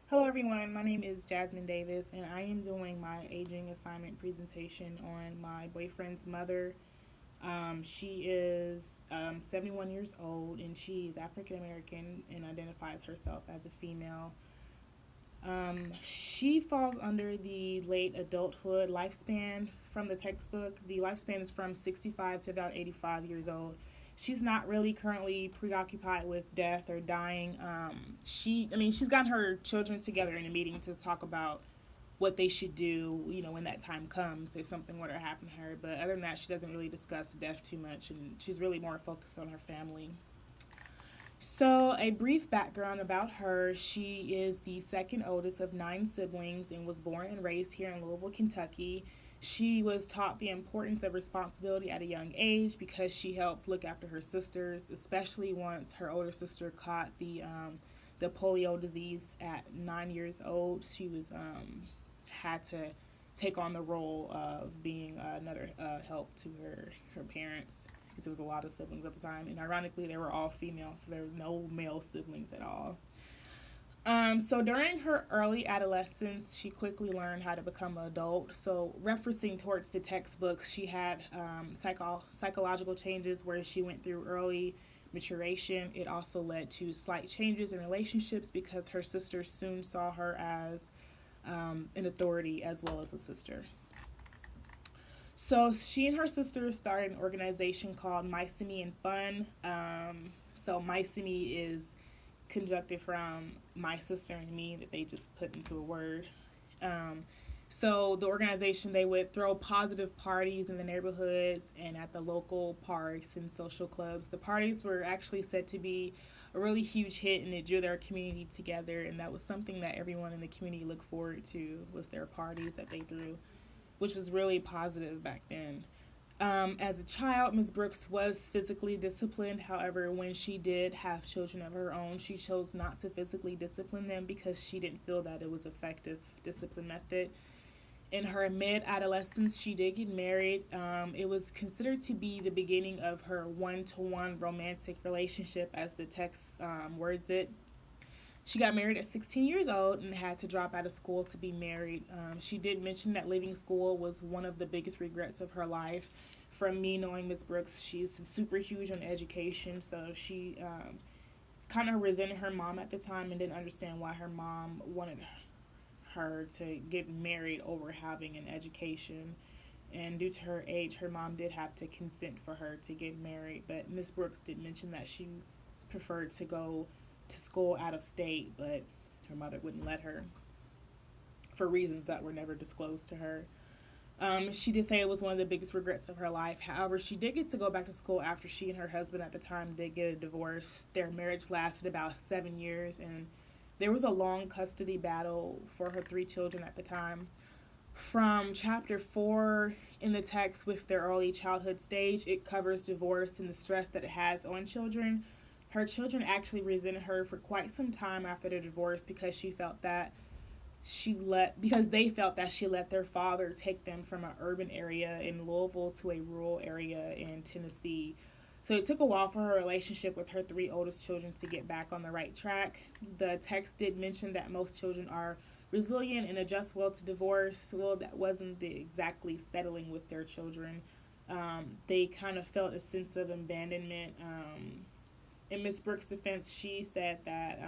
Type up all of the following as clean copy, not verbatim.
Hello, everyone. My name is Jasmine Davis, and I am doing my aging assignment presentation on my boyfriend's mother. She is 71 years old, and she is African American and identifies herself as a female. She falls under the late adulthood lifespan from the textbook. The lifespan is from 65 to about 85 years old. She's not really currently preoccupied with death or dying. She's gotten her children together in a meeting to talk about what they should do, when that time comes, if something were to happen to her. But other than that, she doesn't really discuss death too much, and she's really more focused on her family. So, a brief background about her: she is the second oldest of nine siblings and was born and raised here in Louisville, Kentucky. She was taught the importance of responsibility at a young age because she helped look after her sisters, especially once her older sister caught the polio disease at 9 years old. She was had to take on the role of being another help to her parents because there was a lot of siblings at the time, and ironically, they were all female, so there were no male siblings at all. So during her early adolescence, she quickly learned how to become an adult. So referencing towards the textbooks, she had psychological changes where she went through early maturation. It also led to slight changes in relationships because her sisters soon saw her as an authority as well as a sister. So she and her sisters started an organization called Mycenaean Fun. So Mycenae is conjuncted from my sister and me that they just put into a word. Um, so the organization, they would throw positive parties in the neighborhoods and at the local parks and social clubs. The parties were actually said to be a really huge hit, and it drew their community together, and that was something that everyone in the community looked forward to, was their parties that they threw, which was really positive back then. As a child, Ms. Brooks was physically disciplined. However, when she did have children of her own, she chose not to physically discipline them because she didn't feel that it was an effective discipline method. In her mid adolescence, she did get married. It was considered to be the beginning of her one-to-one romantic relationship, as the text words it. She got married at 16 years old and had to drop out of school to be married. She did mention that leaving school was one of the biggest regrets of her life. From me knowing Miss Brooks, she's super huge on education, so she kind of resented her mom at the time and didn't understand why her mom wanted her to get married over having an education. And due to her age, her mom did have to consent for her to get married. But Miss Brooks did mention that she preferred to go to school out of state, but her mother wouldn't let her for reasons that were never disclosed to her. She did say it was one of the biggest regrets of her life. However, she did get to go back to school after she and her husband at the time did get a divorce. Their marriage lasted about 7 years, and there was a long custody battle for her three children at the time. From chapter 4 in the text, with their early childhood stage, it covers divorce and the stress that it has on children. Her children actually resented her for quite some time after the divorce because they felt that she let their father take them from an urban area in Louisville to a rural area in Tennessee. So it took a while for her relationship with her three oldest children to get back on the right track. The text did mention that most children are resilient and adjust well to divorce. Well, that wasn't the exactly settling with their children. They kind of felt a sense of abandonment. In Miss Brooks' defense, she said that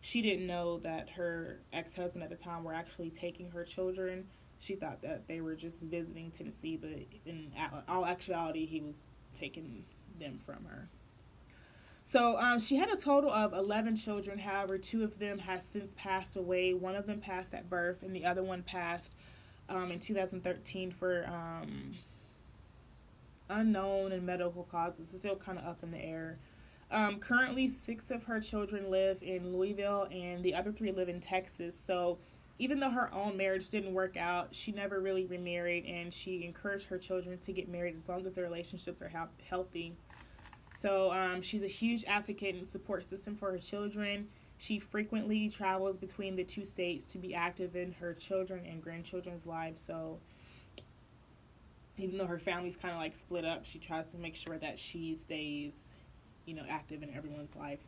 she didn't know that her ex-husband at the time were actually taking her children. She thought that they were just visiting Tennessee, but in all actuality, he was taking them from her. So she had a total of 11 children. However, two of them has since passed away. One of them passed at birth, and the other one passed in 2013 for unknown and medical causes. It's still kind of up in the air. Currently, six of her children live in Louisville, and the other three live in Texas. So, even though her own marriage didn't work out, she never really remarried, and she encouraged her children to get married as long as their relationships are healthy. So, she's a huge advocate and support system for her children. She frequently travels between the two states to be active in her children and grandchildren's lives. So, even though her family's kind of like split up, she tries to make sure that she stays, active in everyone's life.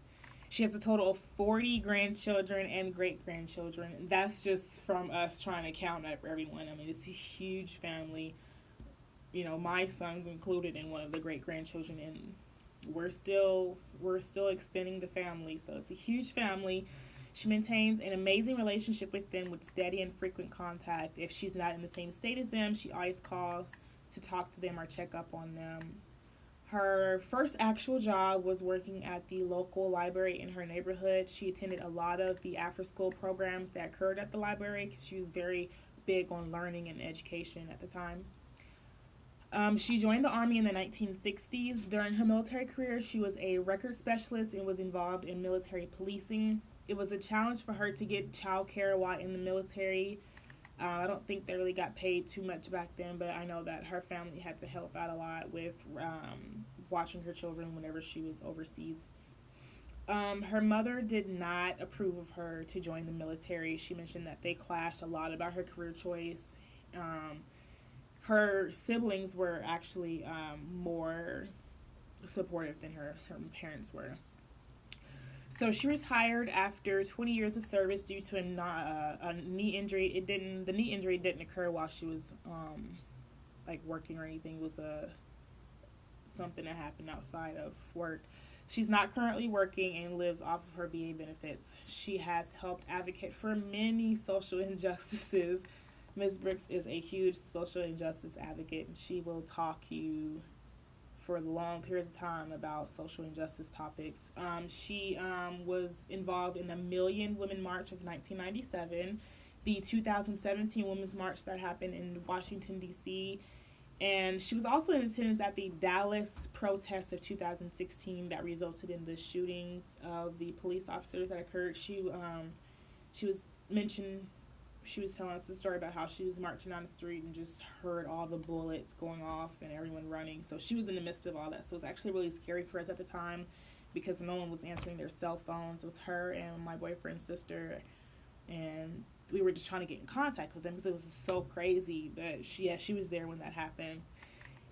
She has a total of 40 grandchildren and great grandchildren. That's just from us trying to count up everyone. I mean, it's a huge family. You know, my son's included in one of the great grandchildren, and we're still expanding the family. So it's a huge family. She maintains an amazing relationship with them with steady and frequent contact. If she's not in the same state as them, she always calls to talk to them or check up on them. Her first actual job was working at the local library in her neighborhood. She attended a lot of the after school programs that occurred at the library because she was very big on learning and education at the time. She joined the Army in the 1960s. During her military career, she was a record specialist and was involved in military policing. It was a challenge for her to get child care while in the military. I don't think they really got paid too much back then, but I know that her family had to help out a lot with watching her children whenever she was overseas. Her mother did not approve of her to join the military. She mentioned that they clashed a lot about her career choice. Um, Her siblings were actually more supportive than her parents were. So she retired after 20 years of service due to a knee injury. The knee injury didn't occur while she was like working or anything. It was something that happened outside of work. She's not currently working and lives off of her VA benefits. She has helped advocate for many social injustices. Ms. Brooks is a huge social injustice advocate, and she will talk you for long periods of time about social injustice topics. She was involved in the Million Women March of 1997, the 2017 Women's March that happened in Washington, D.C., and she was also in attendance at the Dallas protest of 2016 that resulted in the shootings of the police officers that occurred. She was mentioned. She was telling us a story about how she was marching down the street and just heard all the bullets going off and everyone running. So she was in the midst of all that. So it was actually really scary for us at the time because no one was answering their cell phones. It was her and my boyfriend's sister, and we were just trying to get in contact with them because it was so crazy. But she was there when that happened.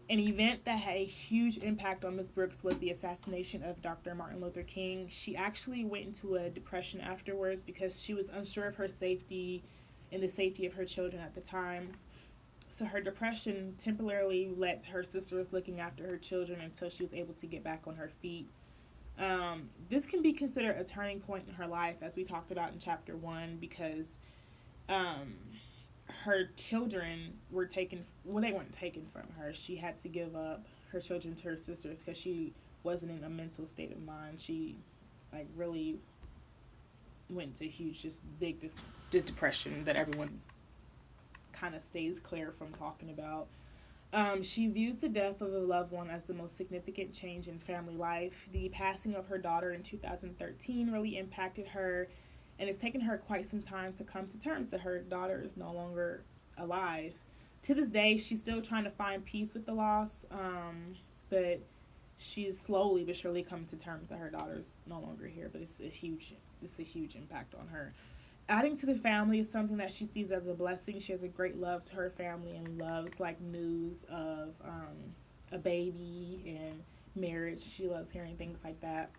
An event that had a huge impact on Ms. Brooks was the assassination of Dr. Martin Luther King. She actually went into a depression afterwards because she was unsure of her safety and the safety of her children at the time. So her depression temporarily led to her sisters looking after her children until she was able to get back on her feet. This can be considered a turning point in her life, as we talked about in chapter 1, because um, her children were taken, well, they weren't taken from her. She had to give up her children to her sisters because she wasn't in a mental state of mind. She, like, really went to huge, just big depression that everyone kind of stays clear from talking about. She views the death of a loved one as the most significant change in family life. The passing of her daughter in 2013 really impacted her, and it's taken her quite some time to come to terms that her daughter is no longer alive. To this day, she's still trying to find peace with the loss, but she's slowly but surely coming to terms that her daughter's no longer here. But it's a huge impact on her. Adding to the family is something that she sees as a blessing. She has a great love to her family and loves like news of a baby and marriage. She loves hearing things like that.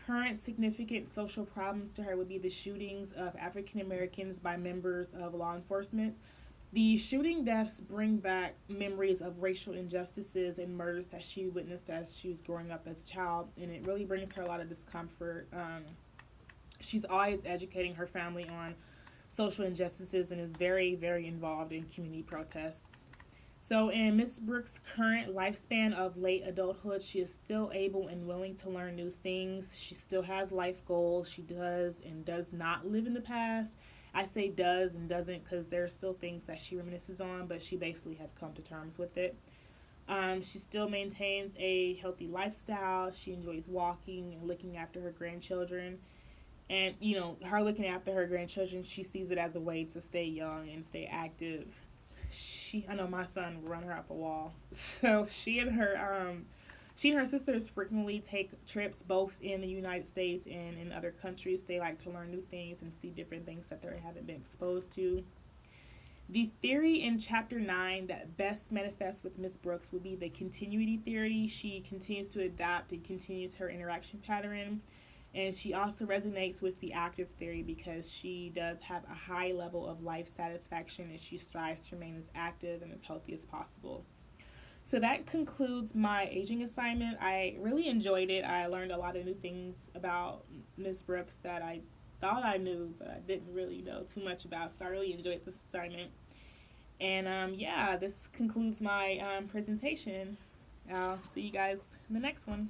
Current significant social problems to her would be the shootings of African Americans by members of law enforcement. The shooting deaths bring back memories of racial injustices and murders that she witnessed as she was growing up as a child, and it really brings her a lot of discomfort. She's always educating her family on social injustices and is very, very involved in community protests. So, in Miss Brooks' current lifespan of late adulthood, she is still able and willing to learn new things. She still has life goals. She does and does not live in the past. I say does and doesn't because there are still things that she reminisces on, but she basically has come to terms with it. She still maintains a healthy lifestyle. She enjoys walking and looking after her grandchildren. And, her looking after her grandchildren, she sees it as a way to stay young and stay active. I know my son will run her up a wall. So she and her sisters frequently take trips both in the United States and in other countries. They like to learn new things and see different things that they haven't been exposed to. The theory in chapter 9 that best manifests with Miss Brooks would be the continuity theory. She continues to adapt and continues her interaction pattern. And she also resonates with the active theory because she does have a high level of life satisfaction and she strives to remain as active and as healthy as possible. So that concludes my aging assignment. I really enjoyed it. I learned a lot of new things about Miss Brooks that I thought I knew, but I didn't really know too much about. So I really enjoyed this assignment. And yeah, this concludes my presentation. I'll see you guys in the next one.